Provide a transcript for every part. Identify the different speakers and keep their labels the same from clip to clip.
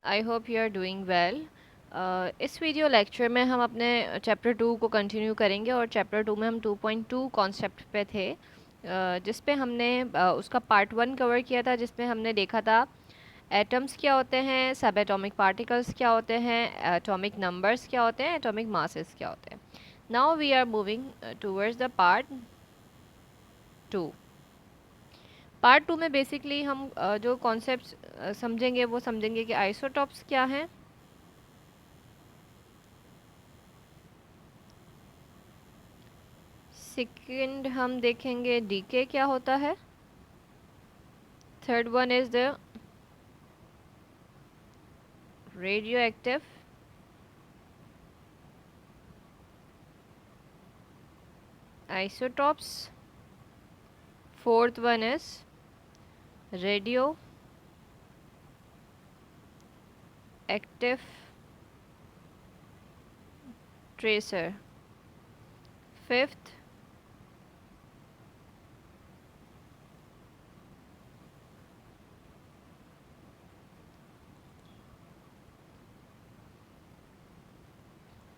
Speaker 1: I hope you are doing well. इस video lecture में हम अपने चैप्टर 2 को कंटिन्यू करेंगे और चैप्टर 2 में हम 2.2 कॉन्सेप्ट पे थे, जिस पे हमने उसका पार्ट 1 कवर किया था, जिसमें हमने देखा था एटम्स क्या होते हैं, सब एटॉमिक पार्टिकल्स क्या होते हैं, एटॉमिक नंबर्स क्या होते हैं, एटॉमिक मासेस क्या होते हैं। Now we are moving towards the part 2। Part 2 में बेसिकली हम जो कॉन्सेप्ट्स समझेंगे वो समझेंगे कि आइसोटॉप्स क्या हैं, सेकंड हम देखेंगे डीके क्या होता है, third one is the radio active isotopes, fourth one is radio active tracer, fifth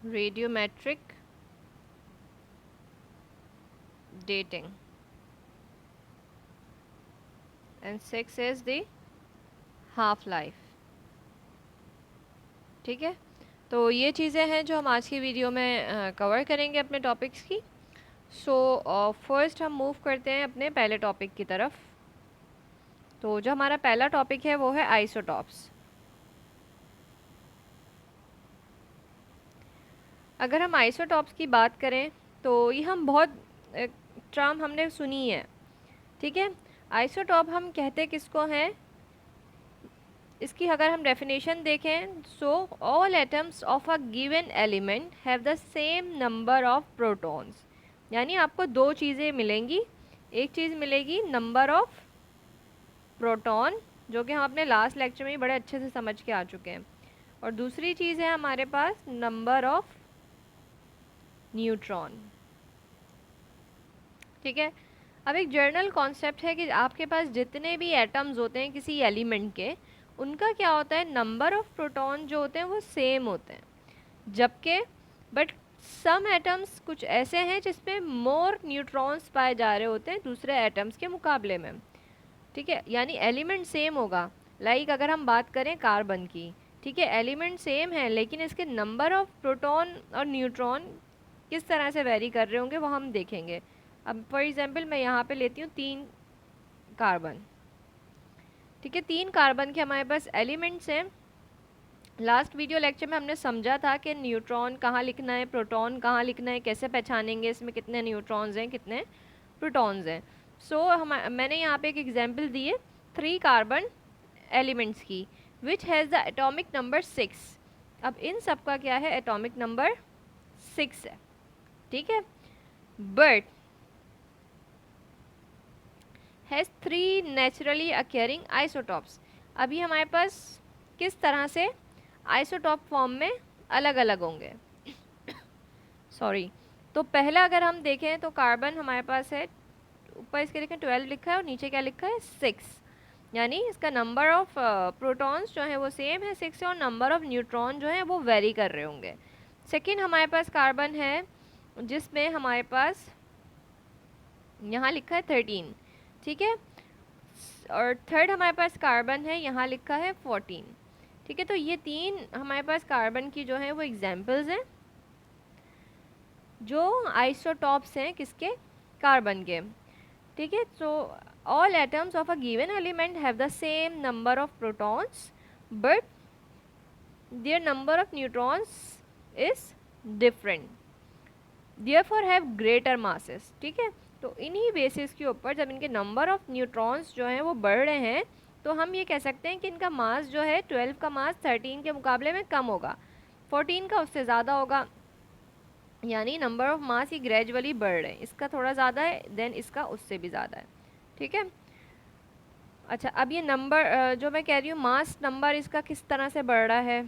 Speaker 1: radiometric dating and six is the half life. ठीक है, तो ये चीज़ें हैं जो हम आज की वीडियो में कवर करेंगे अपने टॉपिक्स की। सो फर्स्ट हम मूव करते हैं अपने पहले टॉपिक की तरफ। तो जो हमारा पहला टॉपिक है वो है आइसोटॉप्स। अगर हम आइसोटॉप्स की बात करें तो ये हम बहुत टर्म हमने सुनी है। ठीक है, आइसोटॉप हम कहते किसको हैं, इसकी अगर हम डेफिनेशन देखें, सो all atoms of a given element have the same number of protons. यानी आपको दो चीज़ें मिलेंगी, एक चीज़ मिलेगी नंबर ऑफ प्रोटॉन, जो कि हम अपने लास्ट लेक्चर में ही बड़े अच्छे से समझ के आ चुके हैं, और दूसरी चीज़ है हमारे पास नंबर ऑफ न्यूट्रॉन। ठीक है, अब एक जर्नल कॉन्सेप्ट है कि आपके पास जितने भी एटम्स होते हैं किसी एलिमेंट के, उनका क्या होता है, नंबर ऑफ प्रोटॉन जो होते हैं वो सेम होते हैं, जबकि बट सम एटम्स कुछ ऐसे हैं जिसमें मोर न्यूट्रॉन्स पाए जा रहे होते हैं दूसरे एटम्स के मुकाबले में। ठीक है, यानी एलिमेंट सेम होगा। लाइक अगर हम बात करें कार्बन की, ठीक है, एलिमेंट सेम है लेकिन इसके नंबर ऑफ प्रोटॉन और न्यूट्रॉन किस तरह से वेरी कर रहे होंगे वो हम देखेंगे। अब फॉर एग्जांपल मैं यहाँ पे लेती हूँ 3 कार्बन। ठीक है, 3 कार्बन के हमारे पास एलिमेंट्स हैं। लास्ट वीडियो लेक्चर में हमने समझा था कि न्यूट्रॉन कहाँ लिखना है, प्रोटॉन कहाँ लिखना है, कैसे पहचानेंगे इसमें कितने न्यूट्रॉन्स हैं कितने प्रोटॉन्स हैं। मैंने यहाँ पे एक एग्जांपल दी है 3 कार्बन एलिमेंट्स की, which has the atomic number 6। अब इन सब का क्या है, एटॉमिक नंबर 6 है। ठीक है, बट हैज़ 3 नेचुरली अकेयरिंग आइसोटॉप्स। अभी हमारे पास किस तरह से आइसोटॉप फॉर्म में अलग अलग होंगे। सॉरी, तो पहला अगर हम देखें तो कार्बन हमारे पास है, ऊपर इसके देखें 12 लिखा है और नीचे क्या लिखा है 6, यानी इसका नंबर ऑफ प्रोटॉन्स जो है वो सेम है 6 है, और नंबर ऑफ न्यूट्रॉन जो है वो वेरी कर रहे होंगे। सेकेंड हमारे पास कार्बन है जिसमें हमारे पास यहाँ लिखा है 13। ठीक है, और थर्ड हमारे पास कार्बन है, यहाँ लिखा है 14। ठीक है, तो ये 3 हमारे पास कार्बन की जो है वो एग्जाम्पल्स हैं जो आइसोटॉप्स हैं किसके, कार्बन के। ठीक है, so all atoms of a given element have the same number of protons but their number of neutrons is different, therefore have greater masses. ठीक है, तो इन्हीं बेसिस के ऊपर जब इनके नंबर ऑफ न्यूट्रॉन्स जो हैं वो बढ़ रहे हैं, तो हम ये कह सकते हैं कि इनका मास जो है 12 का मास 13 के मुकाबले में कम होगा, 14 का उससे ज़्यादा होगा, यानी number of mass he gradually बढ़ रहे हैं। इसका थोड़ा ज़्यादा है, देन इसका उससे भी ज़्यादा है। ठीक है, अच्छा, अब ये नंबर जो मैं कह रही हूँ मास नंबर इसका किस तरह से बढ़ रहा है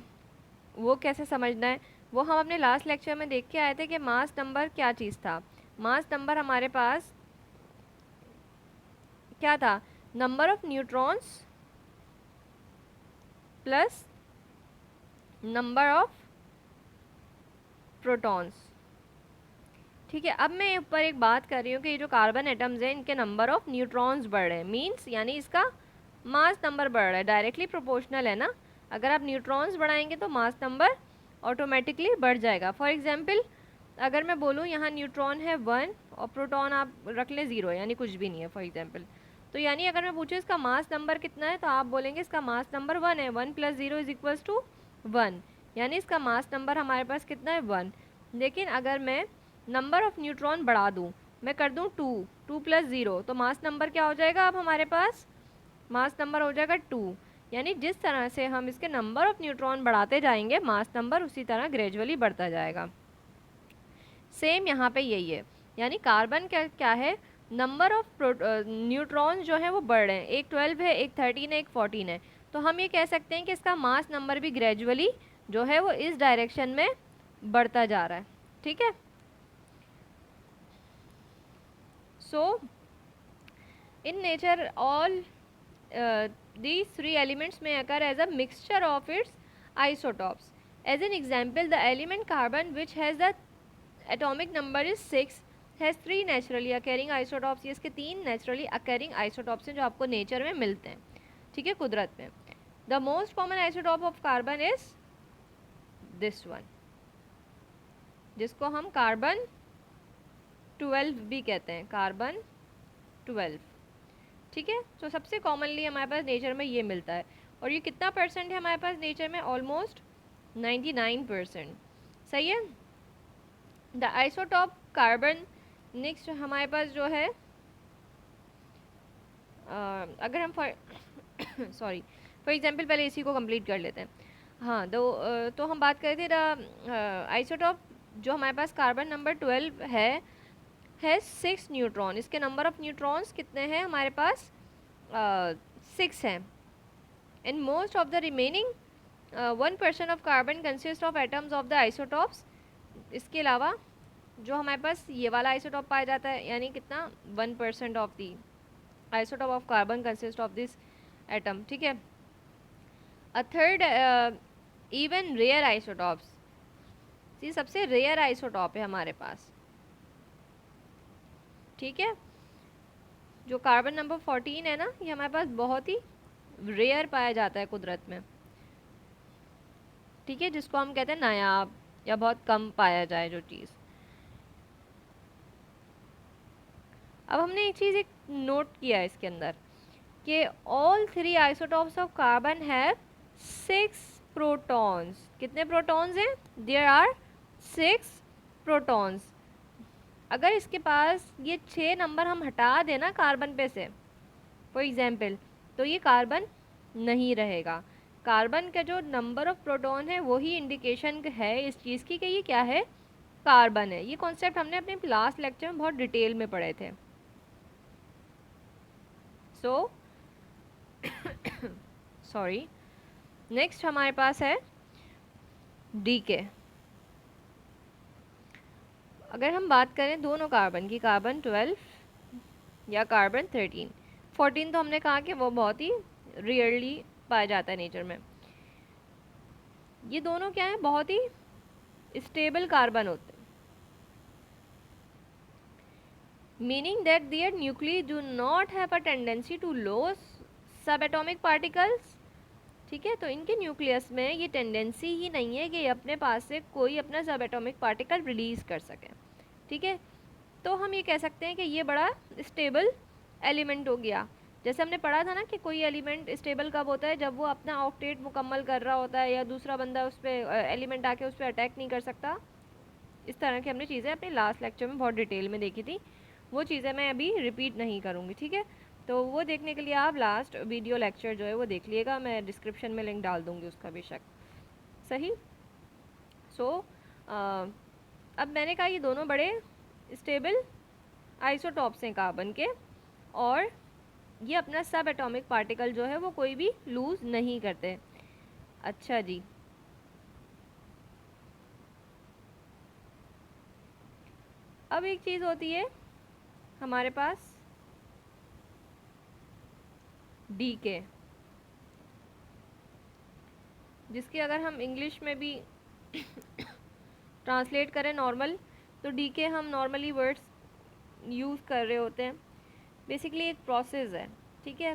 Speaker 1: वो कैसे समझना है, वो हम अपने लास्ट लेक्चर में देख के आए थे कि मास नंबर क्या चीज़ था। मास नंबर हमारे पास क्या था, number of neutrons plus number of protons. ठीक है, अब मैं ऊपर एक बात कर रही हूँ कि ये जो कार्बन एटम्स हैं इनके नंबर ऑफ न्यूट्रॉन्स बढ़ रहे हैं, मीन्स यानी इसका मास नंबर बढ़ रहा है, डायरेक्टली प्रोपोर्शनल है ना। अगर आप न्यूट्रॉन्स बढ़ाएंगे तो मास नंबर ऑटोमेटिकली बढ़ जाएगा। फॉर एग्जांपल अगर मैं बोलूँ यहाँ न्यूट्रॉन है 1 और प्रोटॉन आप रख लें 0, यानी कुछ भी नहीं है फॉर एग्जांपल, तो यानी अगर मैं पूछूँ इसका मास नंबर कितना है तो आप बोलेंगे इसका मास नंबर 1 है, 1 + 0 = 1, यानी इसका मास नंबर हमारे पास कितना है 1। लेकिन अगर मैं नंबर ऑफ न्यूट्रॉन बढ़ा दूँ, मैं कर दूँ 2 + 0, तो मास नंबर क्या हो जाएगा, अब हमारे पास मास नंबर हो जाएगा 2। यानी जिस तरह से हम इसके नंबर ऑफ न्यूट्रॉन बढ़ाते जाएंगे मास नंबर उसी तरह ग्रेजुअली बढ़ता जाएगा। सेम यहाँ पे यही है, यानी कार्बन क्या क्या है, नंबर ऑफ न्यूट्रॉन्स जो है वो बढ़ रहे हैं, एक 12 है, एक 13 है, एक 14 है, तो हम ये कह सकते हैं कि इसका मास नंबर भी ग्रेजुअली जो है वो इस डायरेक्शन में बढ़ता जा रहा है। ठीक है, so in nature all these three elements may occur as a mixture of its isotopes. As an example, the element carbon, which has the atomic number is 6, has 3 naturally occurring isotopes. ये इसके 3 naturally occurring isotopes हैं जो आपको nature में मिलते हैं, ठीक है, कुदरत में। The most common isotope of carbon is this one, जिसको हम कार्बन 12 भी कहते हैं, कार्बन 12। ठीक है, तो सबसे कॉमनली हमारे पास नेचर में ये मिलता है, और ये कितना परसेंट है हमारे पास नेचर में, ऑलमोस्ट 99%। सही है। द आइसोटॉप कार्बन, नेक्स्ट हमारे पास जो है अगर हम सॉरी फॉर एग्जांपल पहले इसी को कंप्लीट कर लेते हैं। हाँ, तो हम बात कर रहे थे द आइसोटॉप जो हमारे पास कार्बन नंबर 12 है 6 न्यूट्रॉन। इसके नंबर ऑफ न्यूट्रॉन्स कितने हैं हमारे पास, 6 हैं। And most of the remaining 1% of carbon consist of atoms of the isotopes. इसके अलावा जो हमारे पास ये वाला आइसोटॉप पाया जाता है, यानी कितना, 1% of the isotope of carbon consist of this atom. ठीक है, a third even rare isotopes, ये सबसे रेयर आइसोटॉप है हमारे पास। ठीक है, जो कार्बन नंबर 14 है ना, ये हमारे पास बहुत ही रेयर पाया जाता है कुदरत में। ठीक है, जिसको हम कहते हैं नायाब, या बहुत कम पाया जाए जो चीज़। अब हमने एक चीज़ एक नोट किया है इसके अंदर कि all 3 isotopes of carbon have 6 protons. कितने प्रोटॉन्स हैं, देयर आर 6 प्रोटॉन्स। अगर इसके पास ये 6 नंबर हम हटा दें ना कार्बन पे से फॉर एग्जाम्पल, तो ये कार्बन नहीं रहेगा। कार्बन का जो नंबर ऑफ प्रोटॉन है वही इंडिकेशन है इस चीज़ की कि ये क्या है, कार्बन है। ये कॉन्सेप्ट हमने अपने लास्ट लेक्चर में बहुत डिटेल में पढ़े थे। सो सॉरी, नेक्स्ट हमारे पास है डी के। अगर हम बात करें दोनों कार्बन की, कार्बन 12 या कार्बन 13, 14 तो हमने कहा कि वो बहुत ही रेयरली पाया जाता है नेचर में। ये दोनों क्या है, बहुत ही स्टेबल कार्बन होते हैं, meaning that their nucleus do not have a tendency to loss sub atomic particles. ठीक है, तो इनके न्यूक्लियस में ये टेंडेंसी ही नहीं है कि अपने पास से कोई अपना सब एटॉमिक पार्टिकल रिलीज कर सके। ठीक है, तो हम ये कह सकते हैं कि ये बड़ा स्टेबल एलिमेंट हो गया। जैसे हमने पढ़ा था ना कि कोई एलिमेंट स्टेबल कब होता है, जब वो अपना ऑक्टेट मुकम्मल कर रहा होता है या दूसरा बंदा उस पर एलिमेंट आके उस पर अटैक नहीं कर सकता। इस तरह की हमने चीज़ें अपने लास्ट लेक्चर में बहुत डिटेल में देखी थी, वो चीज़ें मैं अभी रिपीट नहीं करूँगी। ठीक है, तो वो देखने के लिए आप लास्ट वीडियो लेक्चर जो है वो देख लिएगा, मैं डिस्क्रिप्शन में लिंक डाल दूँगी उसका बेशक। सही। सो अब मैंने कहा ये दोनों बड़े स्टेबल आइसोटॉप्स हैं कार्बन के, और ये अपना सब एटॉमिक पार्टिकल जो है वो कोई भी लूज़ नहीं करते। अच्छा जी, अब एक चीज़ होती है हमारे पास डी के। जिसकी अगर हम इंग्लिश में भी ट्रांसलेट करें नॉर्मल, तो डीके हम नॉर्मली वर्ड्स यूज़ कर रहे होते हैं। बेसिकली एक प्रोसेस है, ठीक है।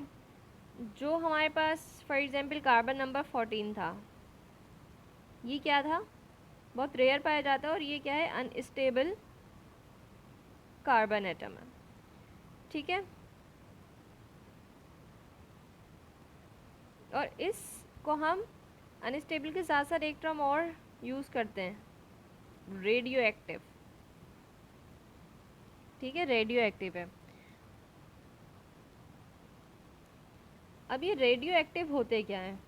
Speaker 1: जो हमारे पास फॉर एग्जांपल कार्बन नंबर 14 था, ये क्या था, बहुत रेयर पाया जाता है और ये क्या है, अनस्टेबल कार्बन एटम है, ठीक है। और इसको हम अनस्टेबल के साथ साथ एक टर्म और यूज़ करते हैं, रेडियो एक्टिव, ठीक है, रेडियो एक्टिव है। अब ये रेडियो एक्टिव होते क्या हैं?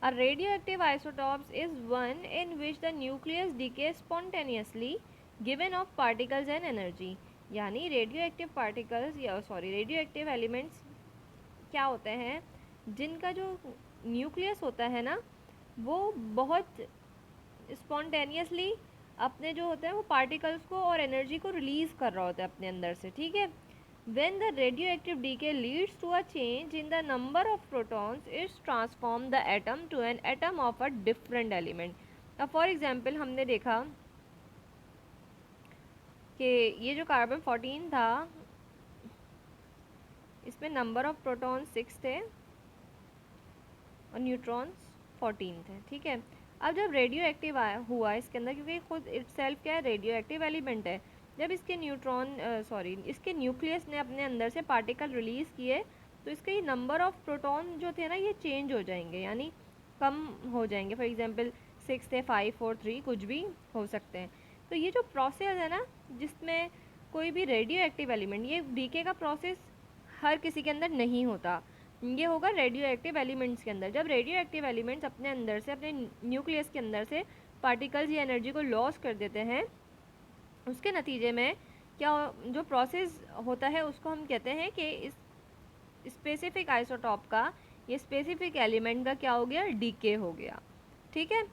Speaker 1: A radioactive isotopes is one in which the nucleus decays spontaneously given off particles and energy। यानी रेडियोएक्टिव पार्टिकल्स या सॉरी रेडियोएक्टिव एलिमेंट्स क्या होते हैं, जिनका जो न्यूक्लियस होता है ना, वो बहुत स्पॉन्टेनियसली अपने जो होते हैं वो पार्टिकल्स को और एनर्जी को रिलीज़ कर रहा होता है अपने अंदर से, ठीक है। When the radioactive decay leads to a change in the number of protons, it transforms the atom to an atom of a different element। अब फॉर एग्जाम्पल हमने देखा कि ये जो कार्बन 14 था, इसमें नंबर ऑफ प्रोटॉन 6 थे और न्यूट्रॉन्स 14 थे, ठीक है। अब जब रेडियो एक्टिव हुआ इसके अंदर, क्योंकि खुद इटसेल्फ क्या है, रेडियो एक्टिव एलिमेंट है, जब इसके इसके न्यूक्लियस ने अपने अंदर से पार्टिकल रिलीज़ किए, तो इसके ये नंबर ऑफ प्रोटॉन जो थे ना, ये चेंज हो जाएंगे, यानी कम हो जाएंगे। फॉर एग्जांपल 6 थे, 5 4 3 कुछ भी हो सकते हैं। तो ये जो प्रोसेस है ना, जिसमें कोई भी रेडियो एक्टिव एलिमेंट, ये डीके का प्रोसेस हर किसी के अंदर नहीं होता, ये होगा रेडियो एक्टिव एलिमेंट्स के अंदर। जब रेडियो एक्टिव एलिमेंट्स अपने अंदर से, अपने न्यूक्लियस के अंदर से पार्टिकल्स या एनर्जी को लॉस कर देते हैं, उसके नतीजे में क्या जो प्रोसेस होता है उसको हम कहते हैं कि इस स्पेसिफिक आइसोटॉप का, ये स्पेसिफिक एलिमेंट का क्या हो गया, डीके हो गया, ठीक है।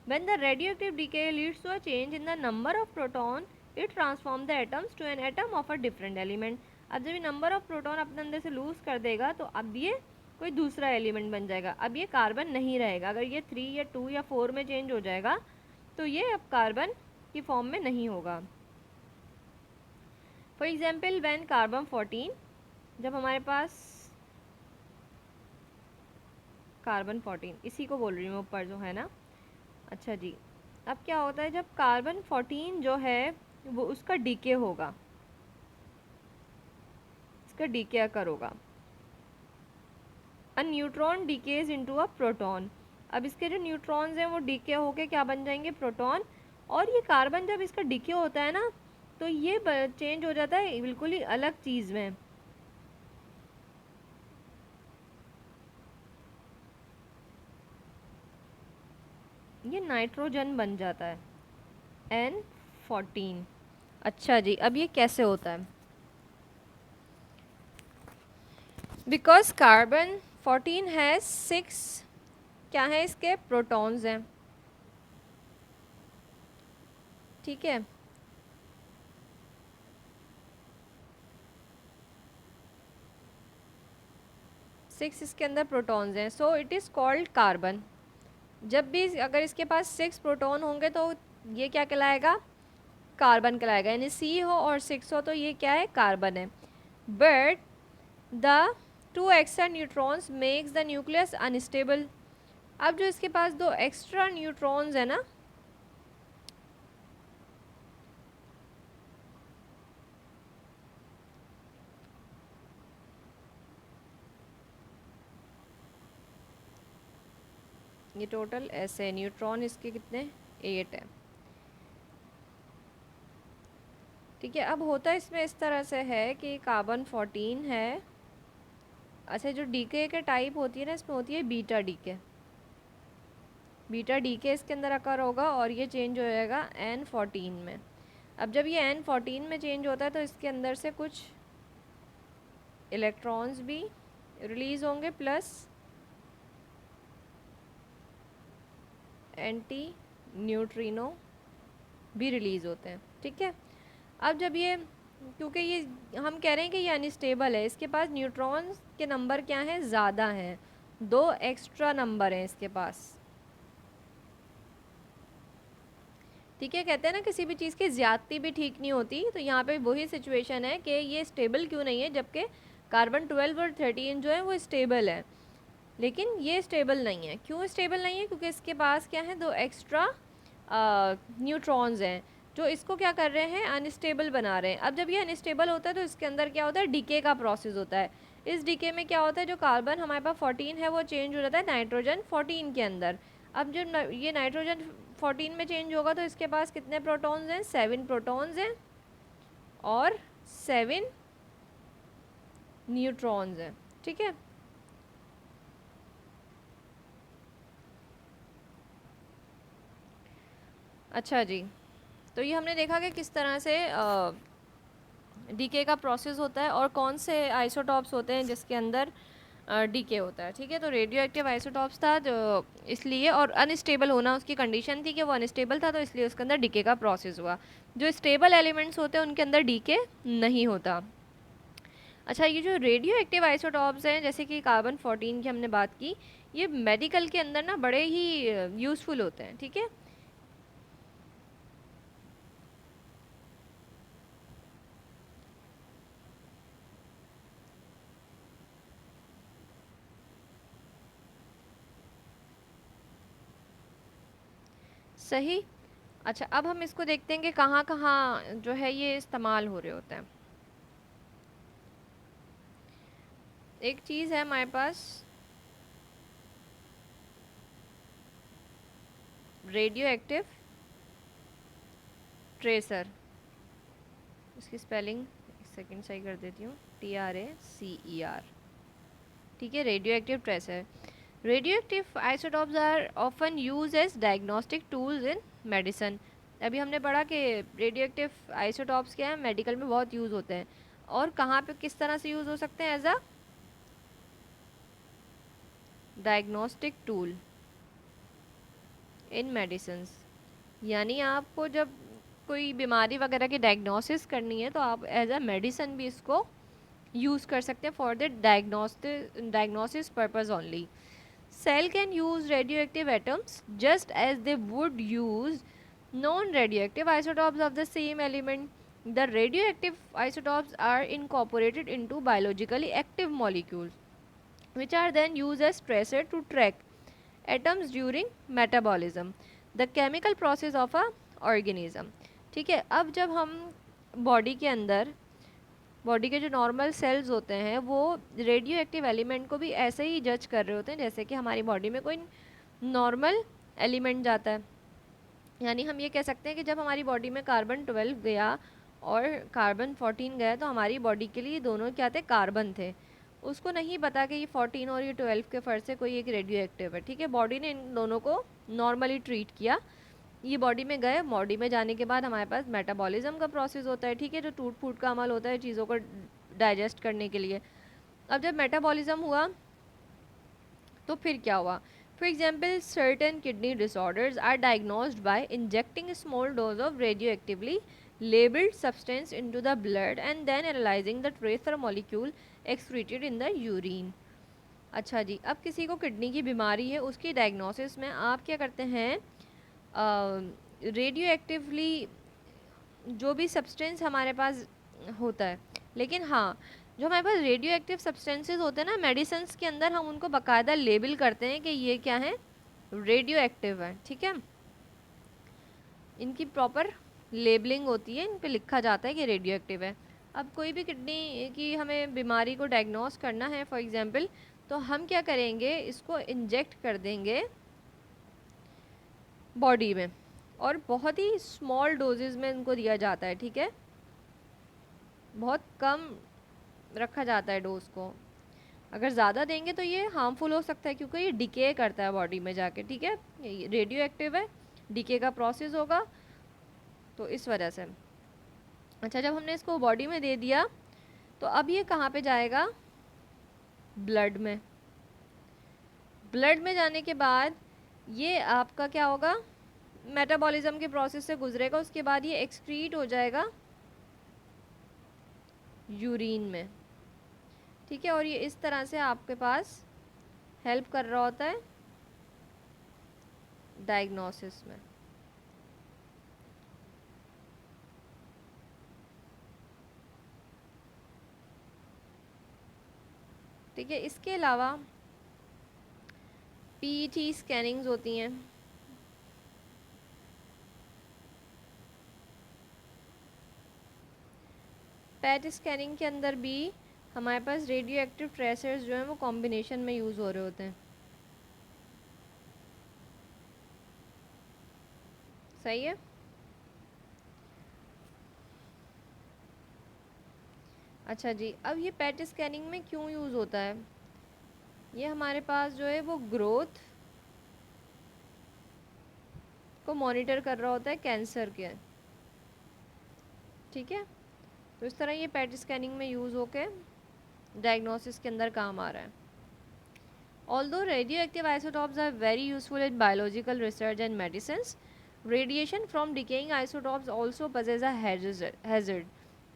Speaker 1: When the radioactive decay leads to a change in the number of proton, it transforms the atoms to an atom of a different element। अब जब ये नंबर ऑफ प्रोटॉन अपने अंदर से लूज कर देगा, तो अब ये कोई दूसरा एलिमेंट बन जाएगा। अब ये कार्बन नहीं रहेगा। अगर ये 3 या 2 या 4 में चेंज हो जाएगा, तो ये अब कार्बन की फॉर्म में नहीं होगा। फॉर एग्जाम्पल व्हेन कार्बन 14, जब हमारे पास कार्बन 14 इसी को बोल रही हूँ ऊपर जो है ना, अच्छा जी। अब क्या होता है, जब कार्बन 14 जो है वो उसका डीके होगा, इसका डीके अकर होगा, a neutron decays into a proton. अब इसके जो न्यूट्रॉन्स हैं वो डीके होके क्या बन जाएंगे, प्रोटॉन। और ये कार्बन जब इसका डीके होता है ना, तो ये चेंज हो जाता है बिल्कुल ही अलग चीज़ में। ये नाइट्रोजन बन जाता है, N14। अच्छा जी, अब ये कैसे होता है, बिकॉज कार्बन 14 है 6 क्या है, इसके प्रोटॉन्स हैं, ठीक है। सिक्स इसके अंदर प्रोटॉन्स हैं, so it is called carbon. जब भी अगर इसके पास 6 प्रोटॉन होंगे तो ये क्या कहलाएगा, कार्बन कहलाएगा। यानी सी हो और 6 हो तो ये क्या है, कार्बन है। But the 2 extra neutrons makes the nucleus unstable. अब जो इसके पास 2 एक्स्ट्रा न्यूट्रॉन्स है ना, ये टोटल ऐसे न्यूट्रॉन इसके कितने, 8 है, ठीक है। अब होता इसमें इस तरह से है कि कार्बन 14 है, अच्छा जो डीके के टाइप होती है ना, इसमें होती है बीटा डीके। बीटा डीके इसके अंदर अकर होगा और ये चेंज हो जाएगा N14 में। अब जब ये N14 में चेंज होता है तो इसके अंदर से कुछ इलेक्ट्रॉन्स भी रिलीज़ होंगे, प्लस एंटी न्यूट्रिनो भी रिलीज़ होते हैं, ठीक है। अब जब ये क्योंकि ये हम कह रहे हैं कि ये अनस्टेबल है, इसके पास न्यूट्रॉन्स के नंबर क्या हैं, ज़्यादा हैं, 2 एक्स्ट्रा नंबर हैं इसके पास। ठीक है, कहते हैं ना किसी भी चीज़ की ज़्यादती भी ठीक नहीं होती, तो यहाँ पे वही सिचुएशन है कि ये स्टेबल क्यों नहीं है, जबकि कार्बन 12 और 13 जो है वो स्टेबल है, लेकिन ये स्टेबल नहीं है। क्यों स्टेबल नहीं है? क्योंकि इसके पास क्या है, 2 एक्स्ट्रा न्यूट्रॉन्स हैं जो इसको क्या कर रहे हैं, अनस्टेबल बना रहे हैं। अब जब ये अनस्टेबल होता है तो इसके अंदर क्या होता है, डीके का प्रोसेस होता है। इस डीके में क्या होता है, जो कार्बन हमारे पास 14 है वो चेंज हो जाता है नाइट्रोजन 14 के अंदर। अब जब ये नाइट्रोजन 14 में चेंज होगा तो इसके पास कितने प्रोटॉन्स हैं, 7 प्रोटॉन्स हैं और 7 न्यूट्रॉन्स हैं। ठीक है, अच्छा जी, तो ये हमने देखा कि किस तरह से डीके का प्रोसेस होता है और कौन से आइसोटॉप्स होते हैं जिसके अंदर डीके होता है। ठीक है, तो रेडियो एक्टिव आइसोटॉप्स था जो इसलिए, और अनस्टेबल होना उसकी कंडीशन थी कि वो अनस्टेबल था, तो इसलिए उसके अंदर डीके का प्रोसेस हुआ। जो स्टेबल एलिमेंट्स होते हैं उनके अंदर डीके नहीं होता। अच्छा, ये जो रेडियो एक्टिव आइसोटॉप्स हैं जैसे कि कार्बन 14 की हमने बात की, ये मेडिकल के अंदर ना बड़े ही यूज़फुल होते हैं। ठीक है, सही। अच्छा, अब हम इसको देखते हैं कि कहाँ कहाँ जो है ये इस्तेमाल हो रहे होते हैं। एक चीज़ है हमारे पास रेडियो एक्टिव ट्रेसर, इसकी स्पेलिंग एक सेकंड सही कर देती हूँ, TRACER। ठीक है, radio active tracer. Radio active isotopes are often use as diagnostic tools in medicine. अभी हमने पढ़ा कि रेडियो एक्टिव आइसोटॉप्स क्या है, मेडिकल में बहुत यूज़ होते हैं। और कहाँ पे किस तरह से यूज़ हो सकते हैं, as a diagnostic tool in medicine. यानी आपको जब कोई बीमारी वगैरह की डायग्नोसिस करनी है तो आप एज अ मेडिसिन भी इसको यूज़ कर सकते हैं for the diagnosis purpose only. Cell can use radioactive atoms just as they would use non-radioactive isotopes of the same element. The radioactive isotopes are incorporated into biologically active molecules, which are then used as tracer to track atoms during metabolism, the chemical process of a organism. ठीक है, अब जब हम body के अंदर, body के जो normal sales होते हैं वो रेडियो एक्टिव एलिमेंट को भी ऐसे ही जज कर रहे होते हैं जैसे कि हमारी बॉडी में कोई नॉर्मल एलिमेंट जाता है। यानी हम ये कह सकते हैं कि जब हमारी बॉडी में कार्बन 12 गया और कार्बन 14 गया तो हमारी बॉडी के लिए दोनों क्या थे, कार्बन थे। उसको नहीं पता कि ये 14 और ये 12 के फर्क से कोई एक रेडियो एक्टिव है। ठीक है, बॉडी ने इन दोनों को नॉर्मली ट्रीट किया, ये बॉडी में गए, बॉडी में जाने के बाद हमारे पास मेटाबॉलिज्म का प्रोसेस होता है। ठीक है, जो टूट फूट का अमल होता है चीज़ों को डाइजेस्ट करने के लिए। अब जब मेटाबॉलिज्म हुआ तो फिर क्या हुआ, for example certain kidney disorders are diagnosed by injecting small dose of radio actively labelled substance into the blood and then analysing the tracer molecule excreted in the urine. अच्छा जी, अब किसी को किडनी की बीमारी है, उसकी डायग्नोसिस में आप क्या करते हैं, रेडियो एक्टिवली जो भी सब्सटेंस हमारे पास होता है, लेकिन हाँ, जो हमारे पास रेडियो एक्टिव सब्सटेंसेस होते हैं ना मेडिसिन के अंदर, हम उनको बाकायदा लेबल करते हैं कि ये क्या है, रेडियो एक्टिव है। ठीक है, इनकी प्रॉपर लेबलिंग होती है, इन पे लिखा जाता है कि रेडियो एक्टिव है। अब कोई भी किडनी की हमें बीमारी को डायग्नोस करना है फॉर एग्जांपल, तो हम क्या करेंगे, इसको इंजेक्ट कर देंगे बॉडी में, और बहुत ही स्मॉल डोजेज़ में इनको दिया जाता है। ठीक है, बहुत कम रखा जाता है डोज को। अगर ज़्यादा देंगे तो ये हार्मफुल हो सकता है क्योंकि ये डिके करता है बॉडी में जाके। ठीक है, ये रेडियो एक्टिव है, डिके का प्रोसेस होगा, तो इस वजह से। अच्छा, जब हमने इसको बॉडी में दे दिया तो अब ये कहाँ पे जाएगा, ब्लड में। ब्लड में जाने के बाद ये आपका क्या होगा, मेटाबॉलिज्म के प्रोसेस से गुजरेगा, उसके बाद ये एक्सक्रीट हो जाएगा यूरिन में, ठीक है। और ये इस तरह से आपके पास हेल्प कर रहा होता है डायग्नोसिस में। ठीक है, इसके अलावा पीईटी स्कैनिंग्स होती हैं। पेट स्कैनिंग के अंदर भी हमारे पास रेडियो एक्टिव ट्रेसर्स जो हैं वो कॉम्बिनेशन में यूज़ हो रहे होते हैं। सही है। अच्छा जी, अब ये पेट स्कैनिंग में क्यों यूज़ होता है? ये हमारे पास जो है वो ग्रोथ को मॉनिटर कर रहा होता है कैंसर के, ठीक है। तो इस तरह ये पेट स्कैनिंग में यूज़ होके डायग्नोसिस के अंदर काम आ रहा है। Although radioactive isotopes are very useful in biological research and medicines, radiation from decaying isotopes also poses a hazard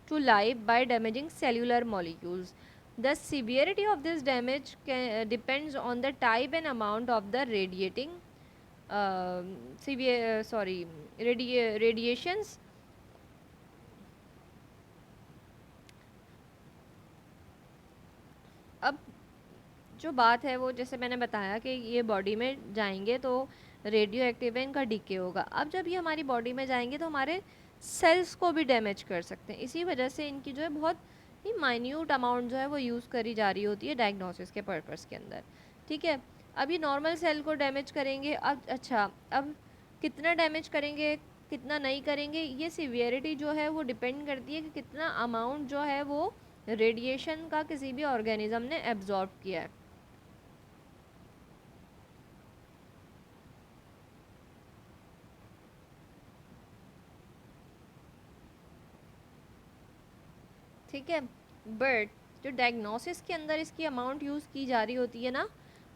Speaker 1: to life by damaging cellular molecules. The severity of this damage depends on the type and amount of the radiations. अब जो बात है वो जैसे मैंने बताया कि ये बॉडी में जाएंगे तो रेडियो एक्टिव है, इनका डीके होगा। अब जब ये हमारी बॉडी में जाएंगे तो हमारे सेल्स को भी डैमेज कर सकते हैं। इसी वजह से इनकी जो है बहुत ही माइन्यूट अमाउंट जो है वो यूज़ करी जा रही होती है डायग्नोसिस के पर्पस के अंदर, ठीक है। अब ये नॉर्मल सेल को डैमेज करेंगे। अब अच्छा, अब कितना डैमेज करेंगे कितना नहीं करेंगे, ये सिवियरिटी जो है वो डिपेंड करती है कि कितना अमाउंट जो है वो रेडिएशन का किसी भी ऑर्गेनिज्म ने एब्जॉर्ब किया है। ठीक है, बट जो डायग्नोसिस के अंदर इसकी अमाउंट यूज़ की जा रही होती है ना,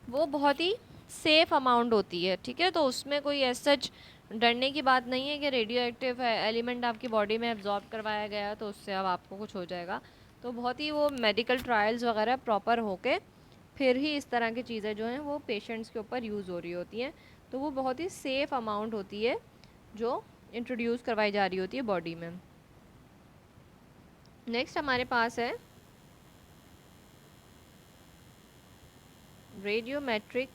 Speaker 1: वो बहुत ही सेफ अमाउंट होती है, ठीक है। तो उसमें कोई ऐसा सच डरने की बात नहीं है कि रेडियो एक्टिव एलिमेंट आपकी बॉडी में एब्जॉर्ब करवाया गया तो उससे अब आपको कुछ हो जाएगा। तो बहुत ही वो मेडिकल ट्रायल्स वगैरह प्रॉपर होके फिर ही इस तरह की चीज़ें जो हैं वो पेशेंट्स के ऊपर यूज़ हो रही होती हैं। तो वो बहुत ही सेफ अमाउंट होती है जो इंट्रोड्यूस करवाई जा रही होती है बॉडी में। नेक्स्ट हमारे पास है रेडियोमेट्रिक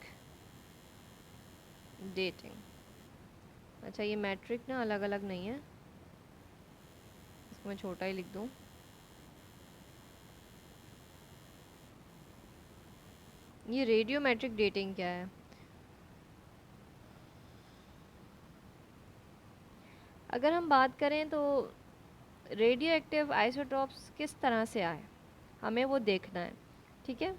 Speaker 1: डेटिंग। अच्छा, ये मैट्रिक ना अलग अलग नहीं है, इसको मैं छोटा ही लिख दूँ। ये रेडियोमेट्रिक डेटिंग क्या है? अगर हम बात करें तो रेडियो एक्टिव आइसोटॉप्स किस तरह से आए हमें वो देखना है, ठीक है।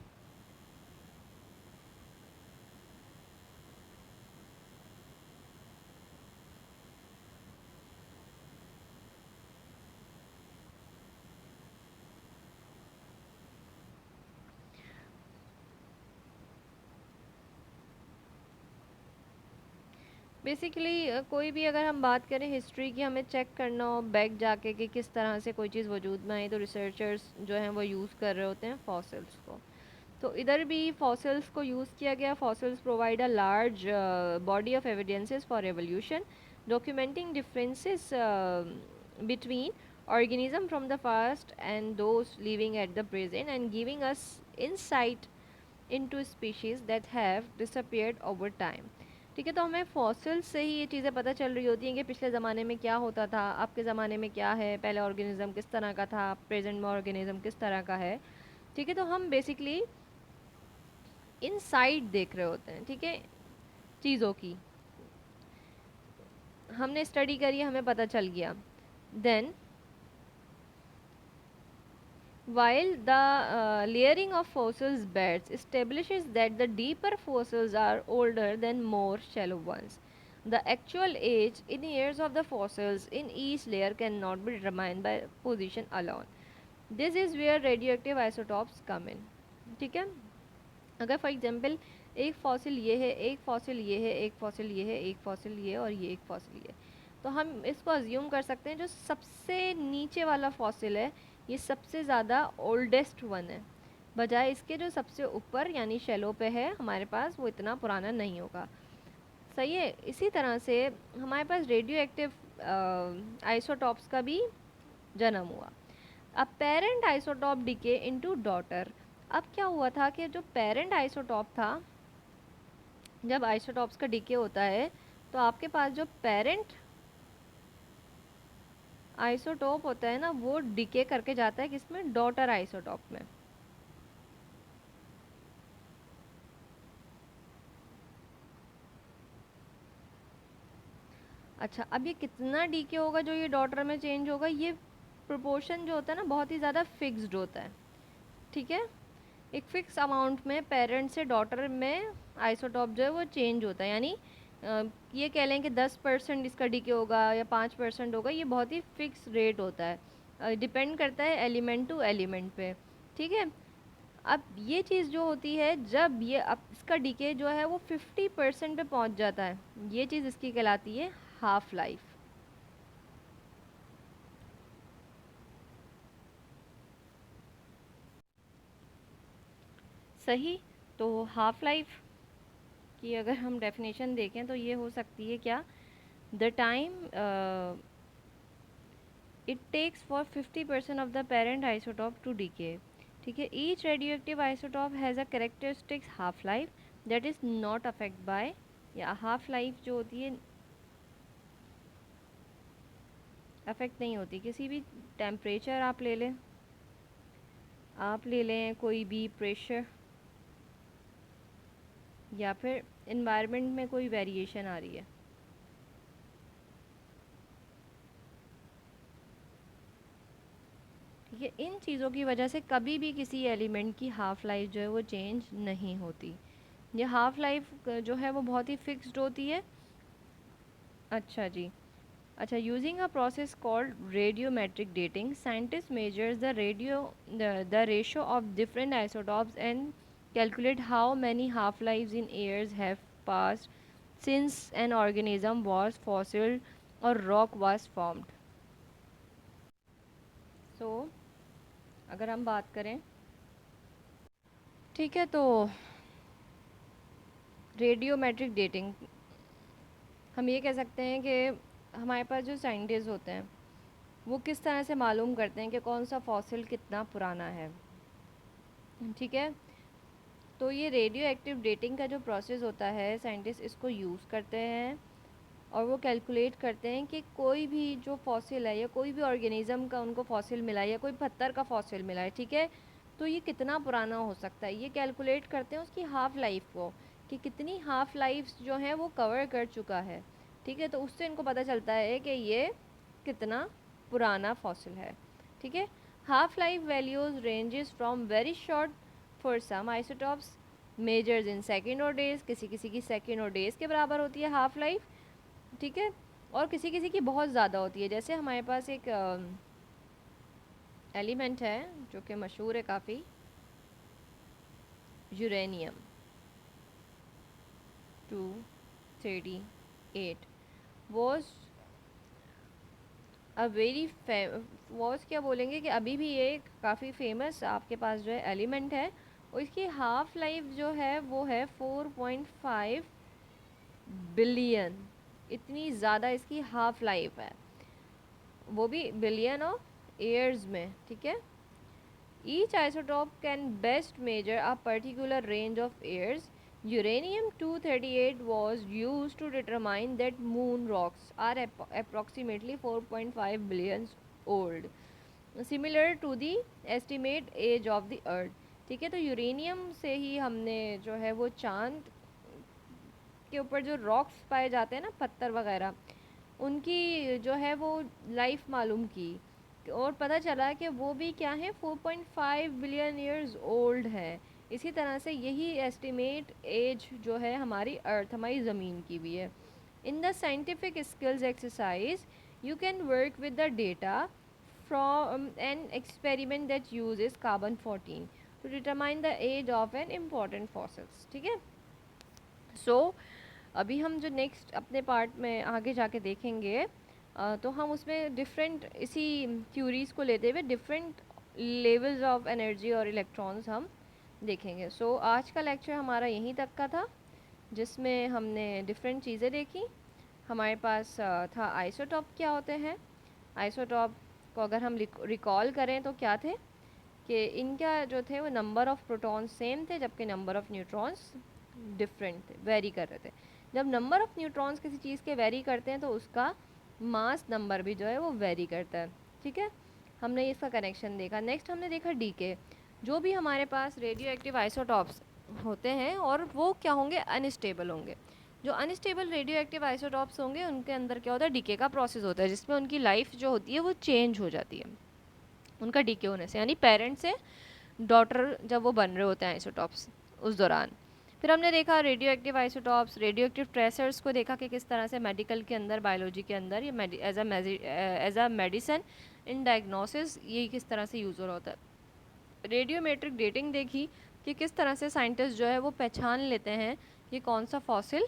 Speaker 1: बेसिकली कोई भी अगर हम बात करें हिस्ट्री की, हमें चेक करना हो बैक जाके कि किस तरह से कोई चीज़ वजूद में आई, तो रिसर्चर्स जो हैं वो यूज़ कर रहे होते हैं फॉसिल्स को। तो इधर भी फॉसिल्स को यूज़ किया गया। Fossils provide a large body of evidences for evolution documenting differences between organism from the past and those living at the present and giving us insight into species that have disappeared over time। ठीक है, तो हमें fossil से ही ये चीज़ें पता चल रही होती हैं कि पिछले ज़माने में क्या होता था, अब के ज़माने में क्या है, पहले ऑर्गेनिज्म किस तरह का था, प्रेजेंट में ऑर्गेनिज्म किस तरह का है, ठीक है। तो हम बेसिकली इनसाइड देख रहे होते हैं, ठीक है, चीज़ों की हमने स्टडी करी, हमें पता चल गया। Then while the layering of fossils beds establishes that the deeper fossils are older than more shallow ones, the actual age in years of the fossils in each layer cannot be determined by position alone. This is where radioactive isotopes come in, ठीक है। अगर for example एक fossil ये है, एक fossil ये है, एक फॉसिल ये है, एक फॉसिल ये और ये एक फॉसिल ये, तो हम इसको अज्यूम कर सकते हैं जो सबसे नीचे वाला फॉसिल है ये सबसे ज़्यादा ओल्डेस्ट वन है, बजाय इसके जो सबसे ऊपर यानी शैलो पे है हमारे पास, वो इतना पुराना नहीं होगा। सही है। इसी तरह से हमारे पास रेडियो एक्टिव आइसोटॉप्स का भी जन्म हुआ। अब parent isotope decay into daughter. अब क्या हुआ था कि जो पेरेंट आइसोटॉप था, जब आइसोटॉप्स का डिके होता है तो आपके पास जो पेरेंट आइसोटॉप होता है ना, वो डिके करके जाता है किसमें, डॉटर आइसोटॉप में। अच्छा, अब ये कितना डीके होगा जो ये डॉटर में चेंज होगा, ये प्रोपोर्शन जो होता है ना बहुत ही ज़्यादा फिक्स्ड होता है। ठीक है, एक फिक्स अमाउंट में पेरेंट से डॉटर में आइसोटॉप जो है वो चेंज होता है। यानी ये कह लें कि 10% इसका डीके होगा या 5% होगा, ये बहुत ही फिक्स रेट होता है, डिपेंड करता है एलिमेंट टू एलिमेंट पे। ठीक है, अब ये चीज़ जो होती है, जब ये अब इसका डीके जो है वो 50% पे पहुंच जाता है, ये चीज़ इसकी कहलाती है हाफ लाइफ। सही। तो हाफ लाइफ की अगर हम डेफिनेशन देखें तो ये हो सकती है क्या, the time it takes for 50% of the parent isotope to decay. ठीक है, each radioactive isotope has a characteristic half life that is not affected by, या हाफ लाइफ जो होती है अफेक्ट नहीं होती किसी भी टेम्परेचर, आप ले लें, आप ले लें कोई भी प्रेशर, या फिर इन्वायरमेंट में कोई वेरिएशन आ रही है। ठीक है, इन चीज़ों की वजह से कभी भी किसी एलिमेंट की हाफ लाइफ जो है वो चेंज नहीं होती। ये हाफ लाइफ जो है वो बहुत ही फिक्स्ड होती है। अच्छा जी। अच्छा, using a process called radiometric dating, scientist measures the ratio of different isotopes and calculate how many half lives in years have passed since an organism was fossil और rock was formed. सो अगर हम बात करें, ठीक है, तो radiometric dating हम ये कह सकते हैं कि हमारे पास जो साइंटिस्ट होते हैं वो किस तरह से मालूम करते हैं कि कौन सा फॉसिल कितना पुराना है। ठीक है, तो ये रेडियो एक्टिव डेटिंग का जो प्रोसेस होता है, साइंटिस्ट इसको यूज़ करते हैं और वो कैलकुलेट करते हैं कि कोई भी जो फॉसिल है या कोई भी ऑर्गेनिज्म का उनको फॉसिल मिला है या कोई पत्थर का फॉसिल मिला है, ठीक है, तो ये कितना पुराना हो सकता है। ये कैलकुलेट करते हैं उसकी हाफ़ लाइफ को, कि कितनी हाफ़ लाइफ जो है वो कवर कर चुका है। ठीक है, तो उससे इनको पता चलता है कि ये कितना पुराना फॉसिल है। ठीक है, half life values ranges from very short for some isotopes measures in second और डेज, किसी किसी की सेकेंड और डेज के बराबर होती है हाफ लाइफ। ठीक है, और किसी किसी की बहुत ज़्यादा होती है। जैसे हमारे पास एक एलिमेंट है जो कि मशहूर है काफ़ी, uranium 238 was a very was क्या बोलेंगे कि अभी भी ये काफ़ी फेमस आपके पास जो है एलिमेंट है, और इसकी हाफ लाइफ जो है वो है 4.5 बिलियन। इतनी ज़्यादा इसकी हाफ लाइफ है, वो भी बिलियन ऑफ ईयर्स में। ठीक है, each isotope can best measure a particular range of years. Uranium 238 was used to determine that moon rocks are approximately 4.5 billion old, similar to the estimate age of the earth। ठीक है, तो uranium से ही हमने जो है वो चांद के ऊपर जो रॉक्स पाए जाते हैं ना, पत्थर वगैरह, उनकी जो है वो लाइफ मालूम की, और पता चला कि वो भी क्या है, 4.5 बिलियन ईयर्स ओल्ड है। इसी तरह से यही एस्टिमेट एज जो है हमारी अर्थ, हमारी ज़मीन की भी है। In the scientific skills exercise you can work with the data from an experiment that uses carbon 14 to determine the age of an important fossils. ठीक है, सो अभी हम जो नेक्स्ट अपने पार्ट में आगे जाके देखेंगे, तो हम उसमें डिफरेंट इसी थ्योरीज़ को लेते हुए डिफरेंट लेवल्स ऑफ एनर्जी और इलेक्ट्रॉन्स हम देखेंगे। सो आज का लेक्चर हमारा यहीं तक का था, जिसमें हमने डिफरेंट चीज़ें देखी। हमारे पास था आइसोटॉप क्या होते हैं। आइसोटॉप को अगर हम रिकॉल करें तो क्या थे कि इनका जो थे वो नंबर ऑफ प्रोटॉन्स सेम थे, जबकि नंबर ऑफ न्यूट्रॉन्स डिफरेंट थे, वेरी कर रहे थे। जब नंबर ऑफ न्यूट्रॉन्स किसी चीज़ के वेरी करते हैं तो उसका मास नंबर भी जो है वो वेरी करता है। ठीक है, हमने इसका कनेक्शन देखा। नेक्स्ट हमने देखा डीके। जो भी हमारे पास रेडियो एक्टिव आइसोटॉप्स होते हैं और वो क्या होंगे, अनस्टेबल होंगे। जो अनस्टेबल रेडियो एक्टिव आइसोटॉप्स होंगे उनके अंदर क्या होता है, डीके का प्रोसेस होता है, जिसमें उनकी लाइफ जो होती है वो चेंज हो जाती है उनका डीके होने से, यानी पेरेंट से डॉटर जब वो बन रहे होते हैं आइसोटॉप्स उस दौरान। फिर हमने देखा radio active isotopes, radio active tracers को देखा कि किस तरह से मेडिकल के अंदर, बायोलॉजी के अंदर ये as a medicine in diagnosis ये किस तरह से यूज़ हो रहा होता है। रेडियोमेट्रिक डेटिंग देखी कि किस तरह से साइंटिस्ट जो है वो पहचान लेते हैं कि कौन सा फॉसिल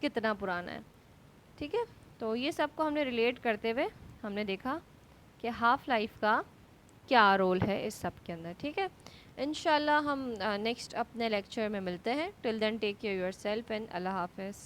Speaker 1: कितना पुराना है। ठीक है, तो ये सब को हमने रिलेट करते हुए हमने देखा कि हाफ़ लाइफ का क्या रोल है इस सब के अंदर। ठीक है, इंशाल्लाह हम नेक्स्ट अपने लेक्चर में मिलते हैं। Till then take care yourself and अल्लाह हाफिज़।